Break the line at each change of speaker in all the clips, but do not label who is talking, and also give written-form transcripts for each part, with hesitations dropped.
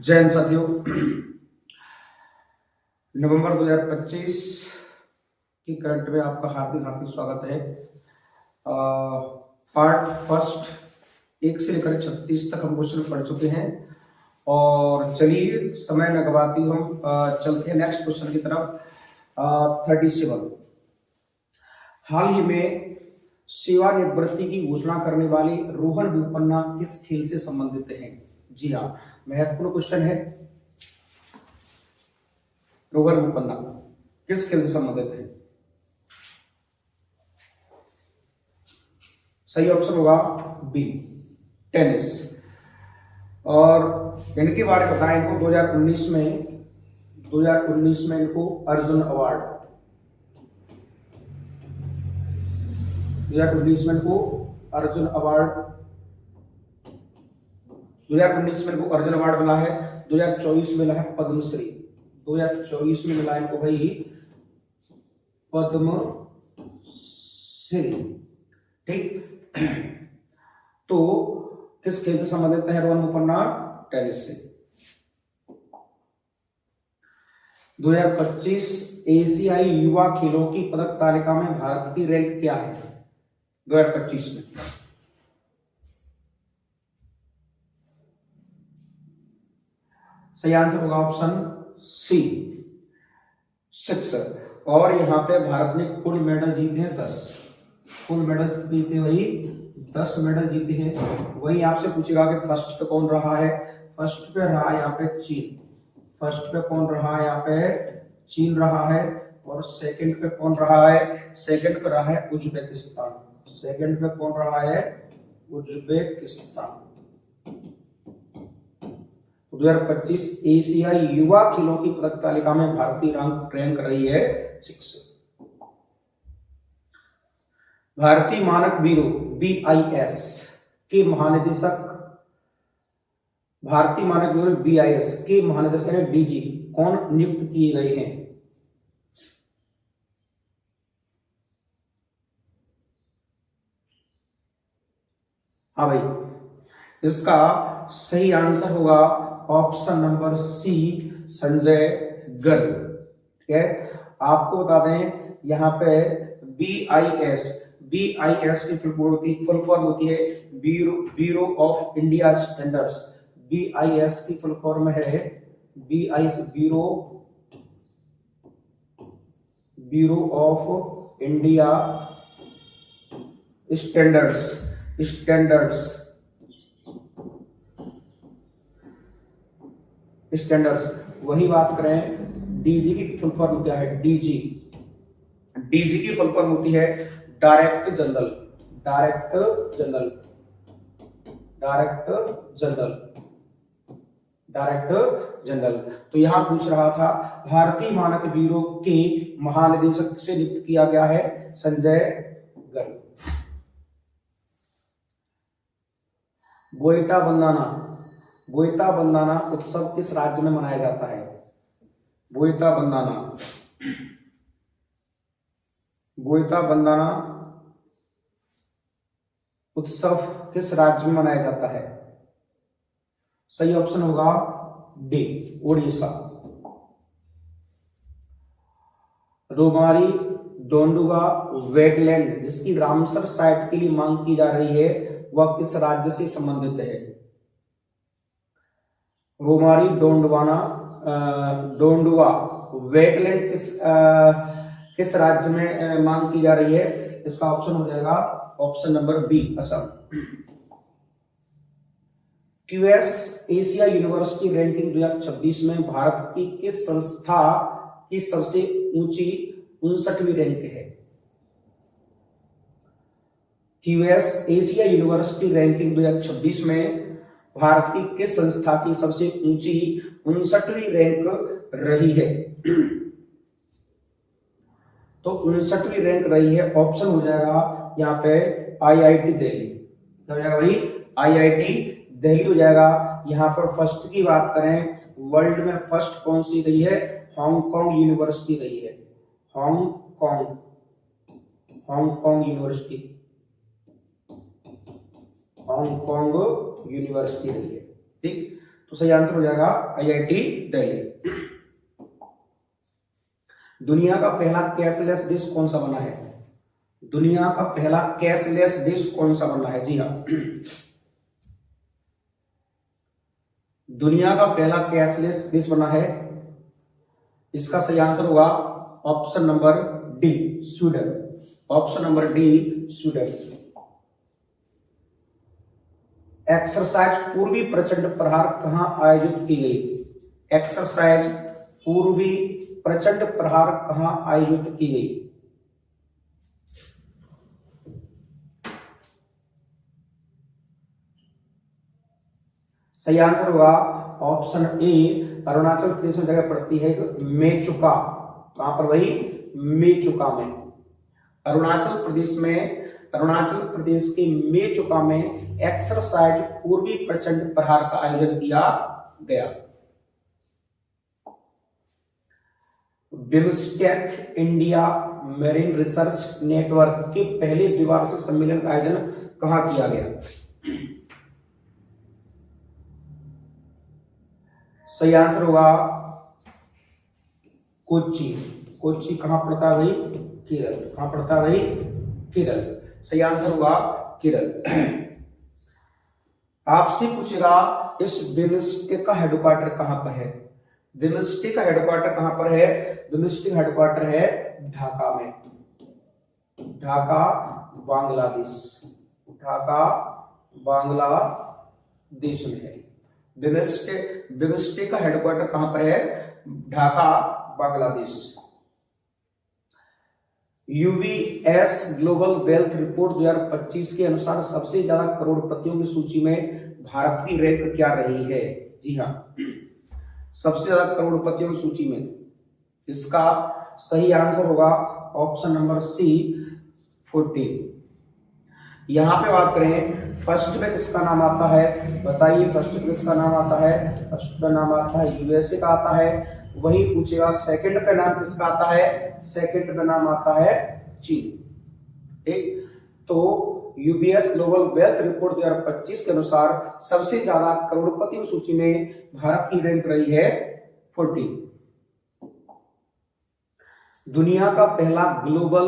जय हिंद साथियों। नवंबर 2025 की करंट में आपका हार्दिक हार्दिक स्वागत है। पार्ट फर्स्ट 1 से लेकर 36 तक हम क्वेश्चन पढ़ चुके हैं और चलिए समय न गवाती हम चलते हैं नेक्स्ट क्वेश्चन की तरफ। 37 हाल ही में सेवानिवृत्ति की घोषणा करने वाले रोहन बोपन्ना किस खेल से संबंधित हैं? जी हाँ, महत्वपूर्ण क्वेश्चन है। रोहन बोपन्ना किस खेल से संबंधित है? सही ऑप्शन होगा बी, टेनिस। और इनके बारे में बताएं, इनको 2019 में इनको अर्जुन अवार्ड 2019 में इनको अर्जुन अवार्ड मिला है। 2024 में मिला है पद्मश्री। 2024 में मिला इनको भाई पद्मश्री। ठीक। तो किस खेल से संबंधित है रोहन बोपन्ना? टेनिस से। 2025 एशियाई युवा खेलों की पदक तालिका में भारत की रैंक क्या है 2025 में? सही आंसर होगा ऑप्शन सी, 6। और यहां पे भारत ने कुल मेडल जीते हैं 10। कुल मेडल जीते वही 10 मेडल जीते हैं। वही आपसे पूछेगा कि फर्स्ट पे कौन रहा है? फर्स्ट पे रहा यहाँ पे चीन। फर्स्ट पे कौन रहा है? यहाँ पे चीन रहा है। और सेकंड पे कौन रहा है? सेकंड पे रहा है उज्बेकिस्तान। सेकंड पे कौन रहा है? उज्बेकिस्तान। 2025 एशियाई युवा खेलों की पदक तालिका में भारतीय रैंक रही है 6। भारतीय मानक ब्यूरो BIS के महानिदेशक यानी DG कौन नियुक्त किए गए हैं? हाँ भाई, इसका सही आंसर होगा option number C, Sanjay Garg. ठीक है, आपको बता दें यहाँ पे BIS की फुल फॉर्म होती है bureau of India standards. BIS की फुल फॉर्म है ब्यूरो ऑफ इंडिया स्टैंडर्ड्स। वही बात करें, DG की फुल फॉर्म क्या है? DG की फुल फॉर्म होती है डायरेक्टर जनरल। तो यहां पूछ रहा था भारतीय मानक ब्यूरो के महानिदेशक से नियुक्त किया गया है संजय गर्ग। बोईता बंदाना उत्सव किस राज्य में मनाया जाता है? बोईता बंदाना उत्सव किस राज्य में मनाया जाता है? सही ऑप्शन होगा डी, उड़ीसा। रोमारी डोंडुगा वेटलैंड जिसकी रामसर साइट के लिए मांग की जा रही है, वह किस राज्य से संबंधित है? रोमारी डोंडुआ वेटलैंड किस राज्य में मांग की जा रही है? इसका ऑप्शन हो जाएगा option number B, Assam. QS Asia university ranking 2026 में भारत की किस संस्था की सबसे ऊंची 59वीं रैंक है? QS एशिया यूनिवर्सिटी रैंकिंग 2026 में भारत की किस संस्था की सबसे ऊंची 59वीं रैंक रही है? तो 59वीं रैंक रही है, ऑप्शन हो जाएगा यहाँ पे IIT दिल्ली। क्या हो जाएगा भाई? IIT दिल्ली हो जाएगा। यहाँ पर फर्स्ट की बात करें, वर्ल्ड में फर्स्ट कौन सी रही है? हांगकांग यूनिवर्सिटी रही है। हांगकांग यूनिवर्सिटी रही है। ठीक, तो सही आंसर हो जाएगा IIT दिल्ली। दुनिया का पहला कैशलेस देश कौन सा बना है? दुनिया का पहला कैशलेस देश कौन सा बना है? जी हाँ, दुनिया का पहला कैशलेस देश बना है, इसका सही आंसर होगा option number D, Sweden. Option number D, Sweden. Exercise पूर्वी प्रचंड प्रहार कहां आयोजित की गई? एक्सरसाइज पूर्वी प्रचंड प्रहार कहां आयोजित की गई? सही आंसर होगा ऑप्शन ए, अरुणाचल प्रदेश में जगह पड़ती है मेचुका। कहां पर? वही मेचुका में, अरुणाचल प्रदेश में, अरुणाचल प्रदेश के मेचुका में एक्सरसाइज पूर्वी प्रचंड प्रहार का आयोजन किया गया। BIMSTEC India marine research network के पहले द्विवार्षिक सम्मेलन का आयोजन कहां किया गया? सही आंसर होगा कोच्चि। कोच्चि कहां पड़ता है भाई? केरल। कहां पड़ता है भाई? केरल। सही आंसर होगा केरल। आपसे पूछेगा इस बिम्स्टेक का हेडक्वार्टर कहां पर है? बिम्स्टेक का हेडक्वार्टर कहां पर है? बिम्स्टेक हेडक्वार्टर है ढाका में, ढाका बांग्लादेश, ढाका बांग्लादेश में है। बिम्स्टेक का हेडक्वार्टर कहां पर है? Dhaka Bangladesh. UBS global wealth report 2025 के अनुसार सबसे ज्यादा करोड़पतियों की सूची में भारत की रैंक क्या रही है? जी हाँ, सबसे ज्यादा करोड़पतियों की सूची में, इसका सही आंसर होगा ऑप्शन नंबर सी, 14। यहां पे बात करें फर्स्ट में किसका नाम आता है? बताइए, फर्स्ट में किसका नाम आता है? फर्स्ट में नाम आता है यूएसए का आता है। वही पूछेगा सेकंड पे नाम किसका आता है? सेकंड पे नाम आता है चीन। ठीक, तो यूबीएस ग्लोबल वेल्थ रिपोर्ट 2025 के अनुसार सबसे ज्यादा करोड़पतियों सूची में भारत की रैंक रही है 14। दुनिया का पहला global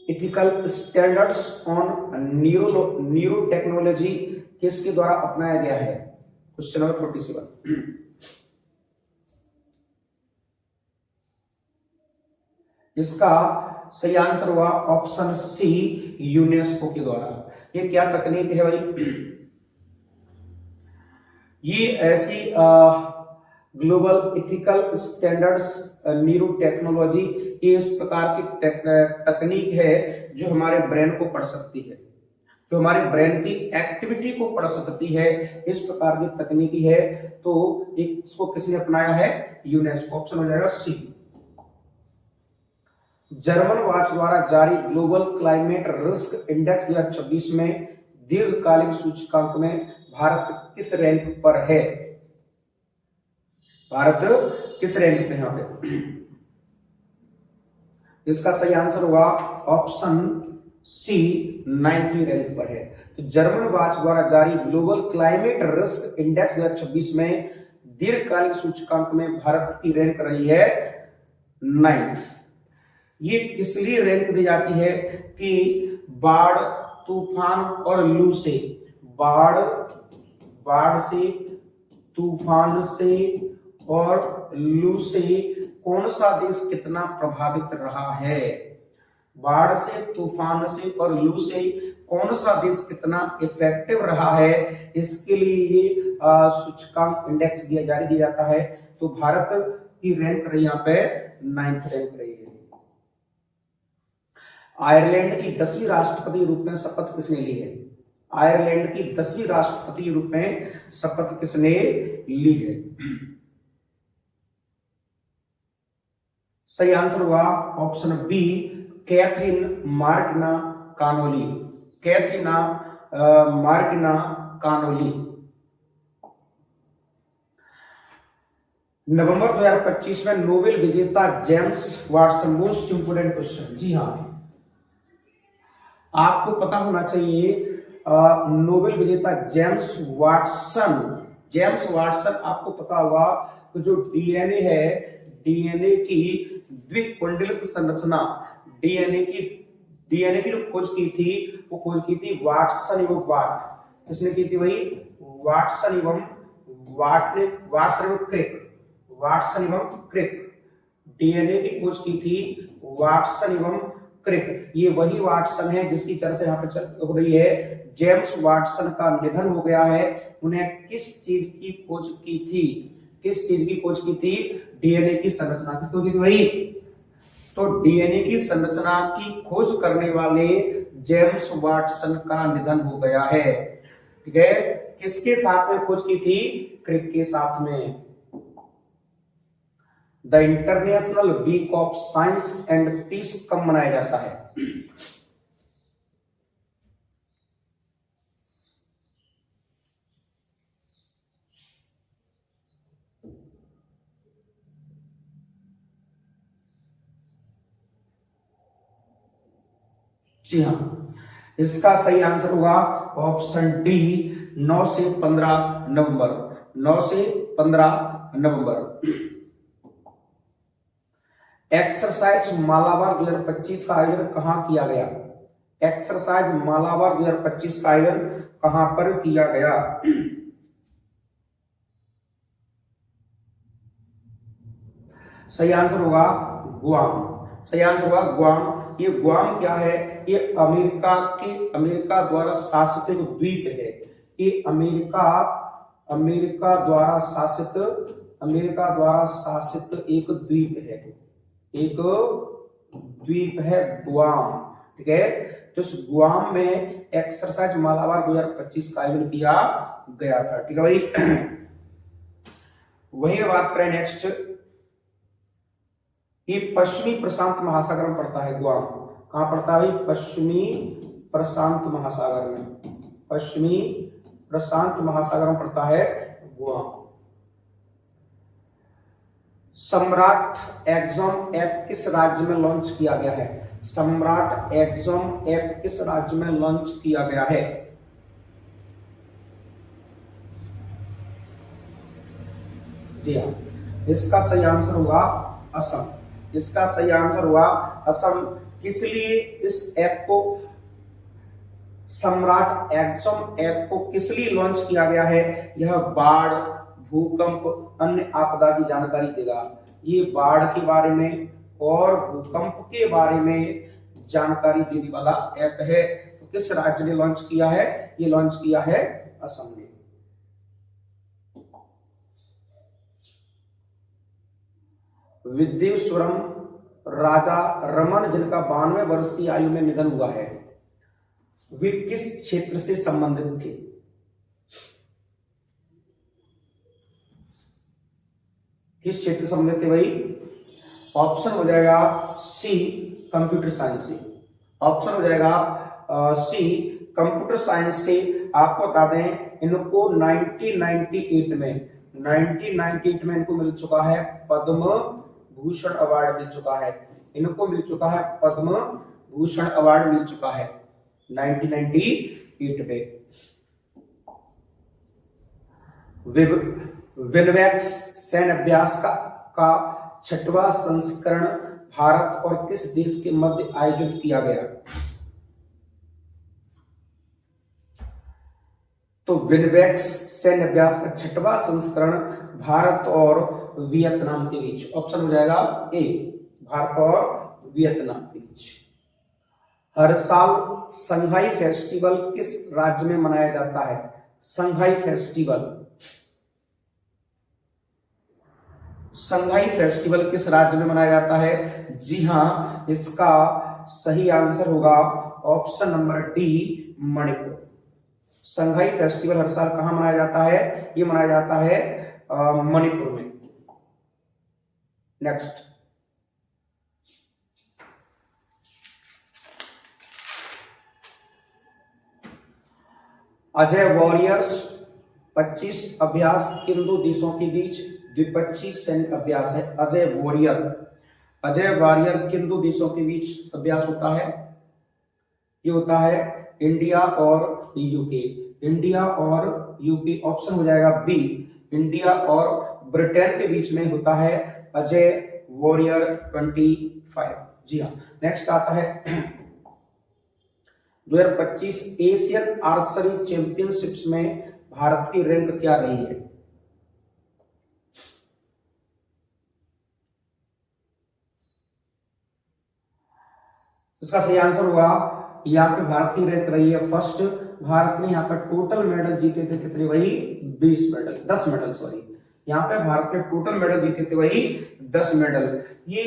ethical standards on neuro technology किसके द्वारा अपनाया गया है? Question number 47। इसका सही आंसर हुआ ऑप्शन सी, यूनेस्को के द्वारा। ये क्या तकनीक है भाई? ये ऐसी global ethical standards neuro technology, ये इस प्रकार की तकनीक है जो हमारे ब्रेन को पढ़ सकती है, जो हमारे ब्रेन की एक्टिविटी को पढ़ सकती है, इस प्रकार की तकनीकी है। तो इसको किसने अपनाया है? यूनेस्को। ऑप्शन हो जाएगा सी। जर्मन वॉच द्वारा जारी ग्लोबल क्लाइमेट रिस्क इंडेक्स 2026 में दीर्घकालिक सूचकांक में भारत किस रैंक पर है? भारत किस रैंक पे? यहां पे इसका सही आंसर होगा ऑप्शन सी, 9वीं रैंक पर है। तो जर्मन वॉच द्वारा जारी ग्लोबल क्लाइमेट रिस्क इंडेक्स 2026 में दीर्घकालिक सूचकांक में भारत की रैंक रही है 9th। ये किस लिए रैंक दी जाती है? कि बाढ़, तूफान और लू से, बाढ़ से, तूफान से और लू से कौन सा देश कितना प्रभावित रहा है? बाढ़ से, तूफान से और लू से कौन सा देश कितना इफेक्टिव रहा है, इसके लिए ये सूचकांक इंडेक्स जारी दिया जाता है। तो भारत की रैंक रही यहाँ पे 9th रैंक रही है। आयरलैंड की 10वीं राष्ट्रपति रूप में शपथ किसने ली है? आयरलैंड की 10वीं राष्ट्रपति रूप में शपथ किसने ली है? सही आंसर हुआ option B, Catherine Martina Connolly. Catherine Martina Connolly. नवंबर 2025 में नोबेल विजेता James Watson, most important question. जी हाँ, आपको पता होना चाहिए नोबेल विजेता जेम्स वाटसन जेम्स वाटसन, आपको पता होगा कि जो डीएनए है, डीएनए की द्विकुंडलित संरचना, डीएनए की जो खोज की थी, वो खोज की थी वाटसन एवं वाट। किसने की थी? वही वाटसन एवं वाट ने, वाटसन एवं क्रिक, वाटसन एवं क्रिक। डीएनए की खोज की थी वाटसन एवं क्रिक। ये वही वाटसन है जिसकी चर्चा यहाँ पे हो रही है। जेम्स वाटसन का निधन हो गया है। उन्हें किस चीज की खोज की थी? किस चीज की खोज की थी? डीएनए की संरचना। किसको की थी? वही तो डीएनए की संरचना की खोज करने वाले जेम्स वाटसन का निधन हो गया है। ठीक है, किसके साथ में खोज की थी? क्रिक के साथ में। The international week of science and peace कब मनाया जाता है? जी हाँ, इसका सही आंसर होगा ऑप्शन डी, 9 से 15 नवंबर। 9 से 15 नवंबर। एक्सरसाइज मालाबार 2025 का आयोजन कहां किया गया? एक्सरसाइज मालाबार 2025 का आयोजन कहां पर किया गया? सही आंसर होगा गुआम। सही आंसर होगा गुआम। ये गुआम क्या है? ये अमेरिका द्वारा शासित एक द्वीप है। ये अमेरिका द्वारा शासित एक द्वीप है। एक द्वीप है गुआम। ठीक है, तो इस गुआम में एक्सरसाइज मालाबार 2025 का आयोजन किया गया था। ठीक है भाई। वही बात करें नेक्स्ट, ये पश्चिमी प्रशांत महासागर में पड़ता है गुआम। कहां पड़ता है भाई? पश्चिमी प्रशांत महासागर में। पश्चिमी प्रशांत महासागर में पड़ता है गुआम। सम्राट एग्जाम ऐप किस राज्य में लॉन्च किया गया है? सम्राट एग्जाम ऐप किस राज्य में लॉन्च किया गया है? जी हाँ, इसका सही आंसर होगा असम। इसका सही आंसर हुआ असम। किस लिए इस ऐप को, सम्राट एग्जाम ऐप को किस लिए लॉन्च किया गया है? यह बाढ़, भूकंप, अन्य आपदा की जानकारी देगा। ये बाढ़ के बारे में और भूकंप के बारे में जानकारी देने वाला ऐप है। तो किस राज्य ने लॉन्च किया है? ये लॉन्च किया है असम ने। विद्येश्वरम राजा रमन, जिनका 92 वर्ष की आयु में निधन हुआ है, वे किस क्षेत्र से संबंधित थे? किस क्षेत्र से संबंधित थे भाई? ऑप्शन हो जाएगा सी, कंप्यूटर साइंस से। ऑप्शन हो जाएगा सी, कंप्यूटर साइंस से। आपको बता दें, इनको 1998 में इनको मिल चुका है पद्म भूषण अवार्ड मिल चुका है। इनको मिल चुका है पद्म भूषण अवार्ड मिल चुका है 1998 में। विनवेक्स सैन्य अभ्यास का 6वां संस्करण भारत और किस देश के मध्य आयोजित किया गया? तो विनवेक्स सैन्य अभ्यास का 6वां संस्करण भारत और वियतनाम के बीच। ऑप्शन हो जाएगा ए, भारत और वियतनाम के बीच। हर साल संघाई फेस्टिवल किस राज्य में मनाया जाता है? संघाई फेस्टिवल किस राज्य में मनाया जाता है? जी हां, इसका सही आंसर होगा ऑप्शन नंबर डी, मणिपुर। संघाई फेस्टिवल हर साल कहां मनाया जाता है? ये मनाया जाता है मणिपुर में। नेक्स्ट, अजय वॉरियर्स 25 अभ्यास किन दो देशों के बीच द्विपक्षीय सैन्य अभ्यास है? अजय वॉरियर किन दो देशों के बीच अभ्यास होता है? ये होता है इंडिया और यूके। इंडिया और यूपी। ऑप्शन हो जाएगा बी, इंडिया और ब्रिटेन के बीच में होता है अजय वॉरियर 25। जी हाँ। नेक्स्ट आता है 2025 एशियन आर्चरी चैंपियनशिप्स में भारत की रैंक क्या रही है? इसका सही आंसर होगा, यहाँ पे भारत की रैंक रही है फर्स्ट। भारत ने यहाँ पर टोटल मेडल जीते थे कितने? वही 10 मेडल सॉरी। यहाँ पे भारत ने टोटल मेडल जीते थे वही 10 मेडल। ये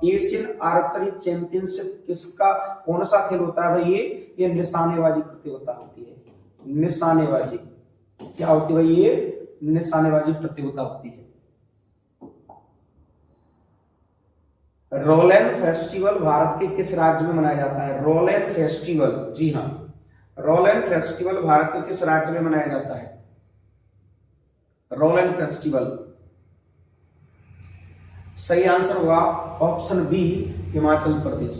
एशियन आर्चरी चैंपियनशिप किसका, कौन सा खेल होता है भाई? ये निशानेबाजी प्रतियोगिता होती है। निशानेबाजी क्या होती है भाई? ये निशानेबाजी प्रतियोगिता होती है। रोलैंड फेस्टिवल भारत के किस राज्य में मनाया जाता है? रोलैंड फेस्टिवल, जी हाँ, रोलैंड फेस्टिवल भारत के किस राज्य में मनाया जाता है? रोलैंड फेस्टिवल सही आंसर होगा option B, Himachal Pradesh.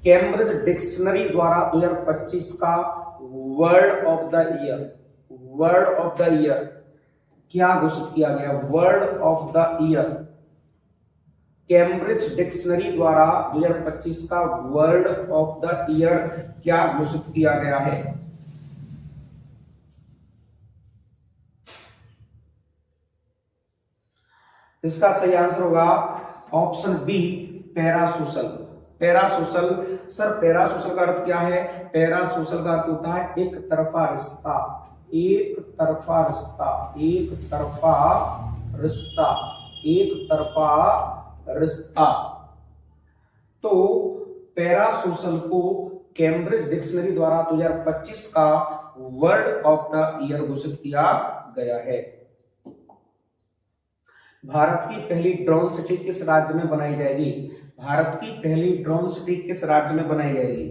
Cambridge dictionary द्वारा 2025 का word of the year, word of the year क्या घोषित किया गया? Word of the year Cambridge dictionary द्वारा 2025 का वर्ड ऑफ द ईयर क्या घोषित किया गया है? इसका सही आंसर होगा option B, parasocial. Parasocial sir, parasocial का अर्थ क्या है? पैरासोशल का अर्थ होता है एक तरफा रिश्ता, एक तरफा रिश्ता, एक तरफा रिश्ता, एक तरफा रिश्ता। तो पैरासोशल को कैम्ब्रिज डिक्शनरी द्वारा 2025 का वर्ड ऑफ द ईयर घोषित किया गया है। भारत की पहली ड्रोन सिटी किस राज्य में बनाई जाएगी? भारत की पहली ड्रोन सिटी किस राज्य में बनाई जाएगी?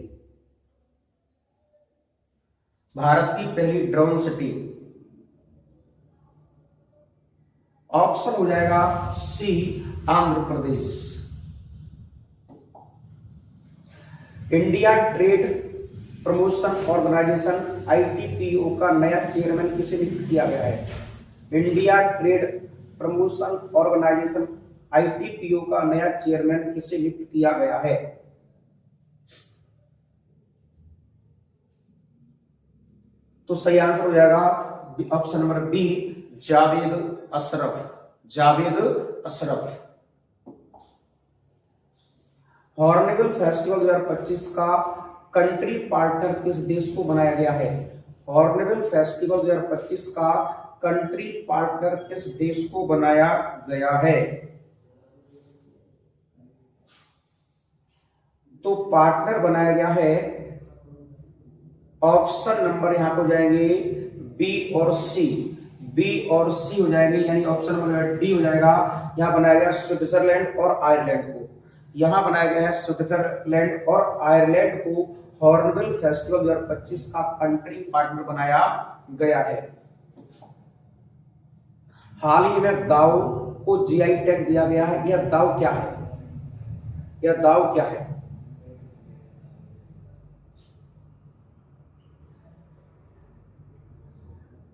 भारत की पहली ड्रोन सिटी, ऑप्शन हो जाएगा C, Andhra Pradesh. India trade promotion organisation ITPO का नया चेयरमैन किसे नियुक्त किया गया है? India trade promotion organisation ITPO का नया चेयरमैन किसे नियुक्त किया गया है? तो सही आंसर हो जाएगा option number B, Javed Ashraf. Javed Ashraf. Hornbill festival 2025 का कंट्री पार्टनर किस देश को बनाया गया है? हॉर्नबिल फेस्टिवल 2025 का कंट्री पार्टनर किस देश को बनाया गया है? तो पार्टनर बनाया गया है, ऑप्शन नंबर यहां पर जाएंगे बी और सी, बी और सी हो जाएंगे, यानी ऑप्शन नंबर डी हो जाएगा। यहां बनाया गया स्विट्जरलैंड और आयरलैंड को, यहां बनाया गया है स्विट्जरलैंड और आयरलैंड को हॉर्नबिल फेस्टिवल 2025 का कंट्री पार्टनर बनाया गया है। हाल ही में दाव को GI टैग दिया गया है। यह दाव क्या है? यह दाव क्या है?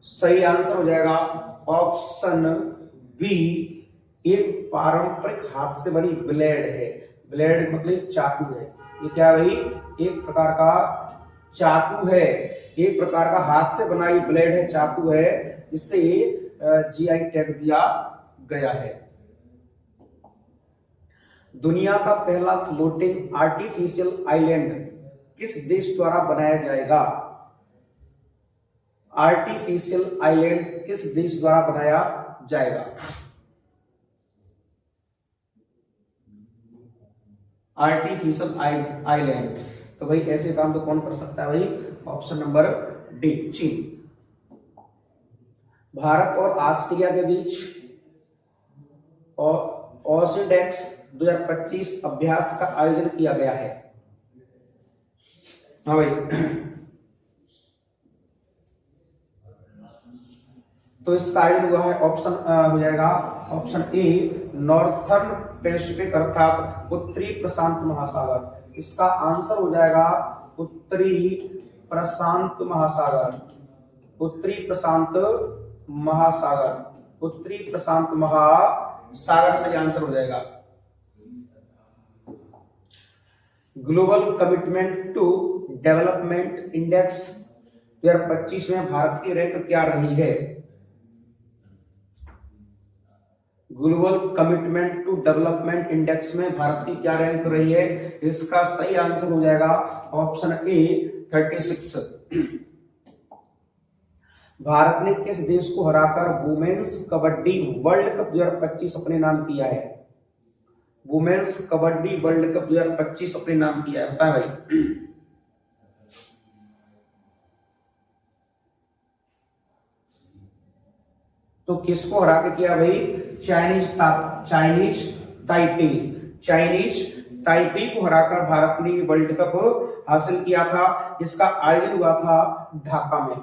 सही आंसर हो जाएगा ऑप्शन बी, एक पारंपरिक हाथ से बनी ब्लेड है। ब्लेड मतलब चाकू है। ये क्या है भाई? एक प्रकार का चाकू है, एक प्रकार का हाथ से बनाई ब्लेड है, चाकू है, जिससे GI टैग दिया गया है। दुनिया का पहला फ्लोटिंग आर्टिफिशियल आइलैंड किस देश द्वारा बनाया जाएगा? आर्टिफिशियल आइलैंड किस देश द्वारा बनाया जाएगा? आर्टिफिशियल आइलैंड, तो भाई ऐसे काम तो कौन कर सकता है भाई? ऑप्शन नंबर डी, चीन। भारत और ऑस्ट्रेलिया के बीच ओसिडेक्स 2025 अभ्यास का आयोजन किया गया है। हाँ भाई, तो इसका आयोजन हुआ है, ऑप्शन हो जाएगा ऑप्शन ए, नॉर्थर्न पैसिफिक अर्थात उत्तरी प्रशांत महासागर। इसका आंसर हो जाएगा उत्तरी प्रशांत महासागर। उत्तरी प्रशांत महासागर, उत्तरी प्रशांत महासागर सही आंसर हो जाएगा। Global commitment to development index 2025 में भारत की रैंक क्या रही है? Global commitment to development index में भारत की क्या रैंक रही है? इसका सही आंसर हो जाएगा ऑप्शन ए 36। भारत ने किस देश को हराकर वुमेन्स कबड्डी वर्ल्ड कप 2025 अपने नाम किया है? वुमेन्स कबड्डी वर्ल्ड कप 2025 अपने नाम किया है, बताएं भाई। तो किसको हरा के किया भाई? चाइनीज ताइपे, चाइनीज ताइपे को हराकर भारत ने वर्ल्ड कप हासिल किया था। इसका आयोजन हुआ था ढाका में।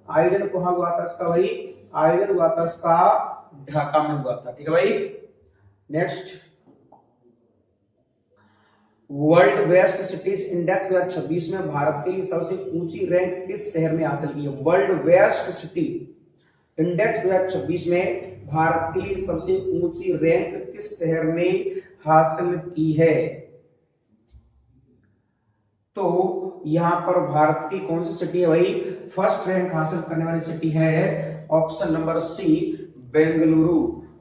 आयोजन कहां हुआ था इसका भाई? आयोजन हुआ था इसका ढाका में हुआ था। ठीक है भाई। Next, world best cities index 2026 में भारत के लिए सबसे ऊंची रैंक किस शहर में हासिल की है? वर्ल्ड बेस्ट सिटी इंडेक्स 2026 में भारत के लिए सबसे ऊंची रैंक किस शहर ने हासिल की है? तो यहां पर भारत की कौन सी सिटी है भाई? फर्स्ट रैंक हासिल करने वाली सिटी है ऑप्शन नंबर सी बेंगलुरु।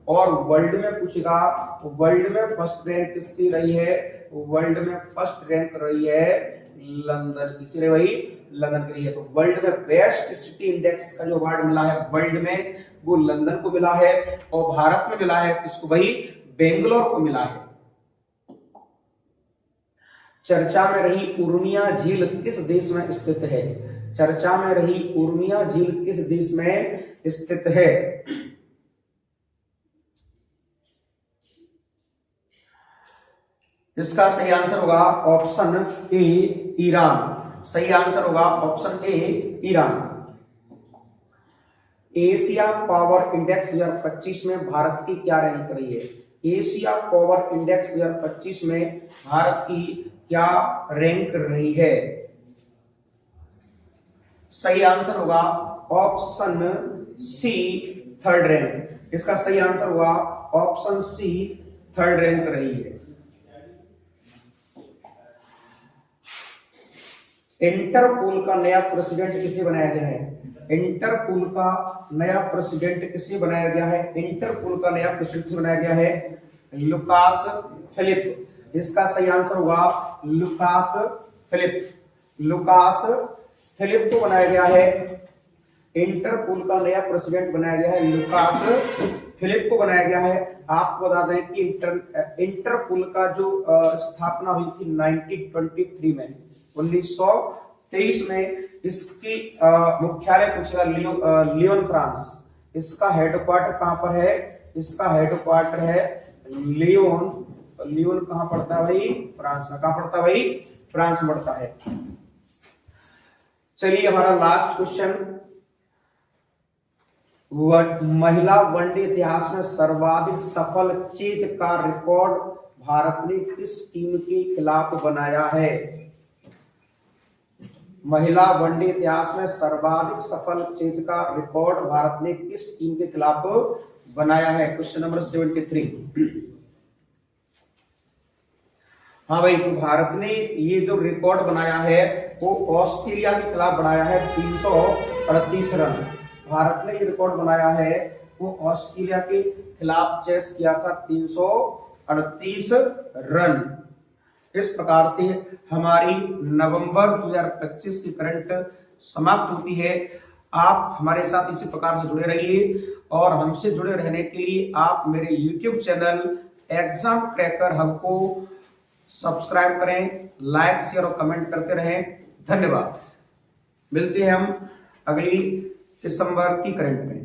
और वर्ल्ड में पूछेगा, वर्ल्ड में फर्स्ट रैंक किसकी रही है? वर्ल्ड में फर्स्ट रैंक रही है लंदन की। सिरे भाई लंदन के लिए। तो वर्ल्ड में बेस्ट सिटी इंडेक्स का जो अवार्ड मिला है वर्ल्ड में, वो लंदन को मिला है। और भारत में मिला है किसको भाई? बेंगलोर को मिला है। चर्चा में रही उर्मिया झील किस देश में स्थित है? चर्चा में रही उर्मिया झील किस देश में स्थित है? इसका सही आंसर होगा ऑप्शन ए ईरान। सही आंसर होगा option A Iran. Asia power index 2025 में भारत की क्या रैंक रही है? एशिया पावर इंडेक्स 2025 में भारत की क्या रैंक रही है? सही आंसर होगा ऑप्शन सी थर्ड रैंक। इसका सही आंसर होगा ऑप्शन सी थर्ड रैंक रही है। इंटरपोल का नया प्रेसिडेंट किसे बनाया गया है? इंटरपोल का नया प्रेसिडेंट किसे बनाया गया है? इंटरपोल का नया प्रेसिडेंट किसे बनाया गया है? Lucas Philip. इसका सही आंसर होगा लुकास फिलिप। लुकास फिलिप को बनाया गया है। इंटरपोल का नया प्रेसिडेंट बनाया गया है लुकास फिलिप को बनाया गया है। आपको बता दें कि इंटरपोल का जो स्थापना हुई थी 1923 में, 1923 में इसकी मुख्यालय पूछेगा लियोन फ्रांस। इसका हेडक्वार्टर कहां पर है? इसका हेडक्वार्टर है लियोन। लियोन कहां पड़ता है भाई? फ्रांस में। कहां पड़ता है भाई? फ्रांस में पड़ता है। चलिए हमारा लास्ट क्वेश्चन, महिला वनडे इतिहास में सर्वाधिक सफल चेज का रिकॉर्ड भारत ने किस टीम के खिलाफ बनाया है? महिला वनडे इतिहास में सर्वाधिक सफल चेज का रिकॉर्ड भारत ने किस टीम के खिलाफ बनाया है? Question number 73। हाँ भाई, तो भारत ने ये जो रिकॉर्ड बनाया है वो ऑस्ट्रेलिया के खिलाफ बनाया है 338 रन। भारत ने ये रिकॉर्ड बनाया है वो ऑस्ट्रेलिया के खिलाफ चेस किया था 338 रन। इस प्रकार से हमारी नवंबर 2025 की करंट समाप्त होती है। आप हमारे साथ इसी प्रकार से जुड़े रहिए और हमसे जुड़े रहने के लिए आप मेरे YouTube channel exam cracker hub को सब्सक्राइब करें, लाइक शेयर और कमेंट करते रहें। धन्यवाद। मिलते हैं हम अगली दिसंबर की करंट में।